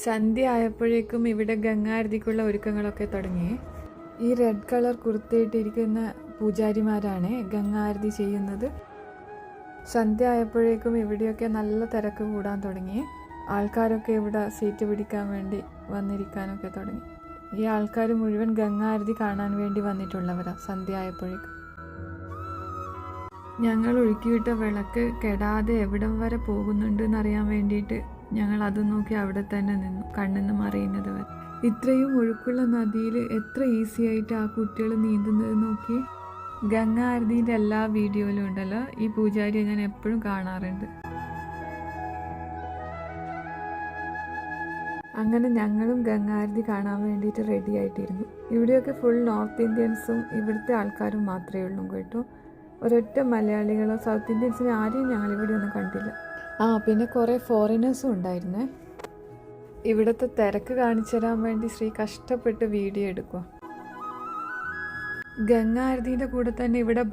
സന്ധ്യ ആയപ്പോഴേക്കും ഇവിടെ ഗംഗാരതിക്കുള്ള ഒരുക്കങ്ങളൊക്കെ തുടങ്ങി. ഈ റെഡ് കളർ കുർത്തയിട്ടിരിക്കുന്ന പൂജാരിമാരാണ് ഗംഗാരതി ചെയ്യുന്നത്. സന്ധ്യ ആയപ്പോഴേക്കും ഇവിടെയൊക്കെ നല്ല തിരക്ക് കൂടാൻ തുടങ്ങി. ആൾക്കാരൊക്കെ ഇവിടെ സീറ്റ് പിടിക്കാൻ വേണ്ടി വന്നിരിക്കാനൊക്കെ തുടങ്ങി. ഈ ആൾക്കാർ മുഴുവൻ ഗംഗാരതി കാണാൻ വേണ്ടി വന്നിട്ടുള്ളവരാണ്. സന്ധ്യ ആയപ്പോഴേക്കും ഞങ്ങൾ ഒഴുക്കിവിട്ട വിളക്ക് കെടാതെ എവിടം വരെ പോകുന്നുണ്ട് എന്നറിയാൻ വേണ്ടിയിട്ട് ഞങ്ങൾ അത് നോക്കി അവിടെ തന്നെ നിന്നു, കണ്ണിന്ന് മറിയുന്നത് വരെ. ഇത്രയും ഒഴുക്കുള്ള നദിയിൽ എത്ര ഈസി ആയിട്ട് ആ കുട്ടികൾ നീന്തുന്നത് നോക്കി. ഗംഗാരതിൻ്റെ എല്ലാ വീഡിയോയിലും ഉണ്ടല്ലോ, ഈ പൂജാരിയെ ഞാൻ എപ്പോഴും കാണാറുണ്ട്. അങ്ങനെ ഞങ്ങളും ഗംഗാരതി കാണാൻ വേണ്ടിയിട്ട് റെഡി ആയിട്ടിരുന്നു. ഇവിടെയൊക്കെ ഫുൾ നോർത്ത് ഇന്ത്യൻസും ഇവിടുത്തെ ആൾക്കാരും മാത്രമേ ഉള്ളൂ കേട്ടോ. ഒരൊറ്റ മലയാളികളോ സൗത്ത് ഇന്ത്യൻസിനെ ആരെയും ഞങ്ങളിവിടെ ഒന്നും കണ്ടില്ല. പിന്നെ കുറേ ഫോറിനേഴ്സും ഉണ്ടായിരുന്നേ. ഇവിടുത്തെ തിരക്ക് കാണിച്ചു തരാൻ വേണ്ടി ശ്രീ കഷ്ടപ്പെട്ട് വീഡിയോ എടുക്കുക. ഗംഗാരതിൻ്റെ കൂടെ തന്നെ ഇവിടെ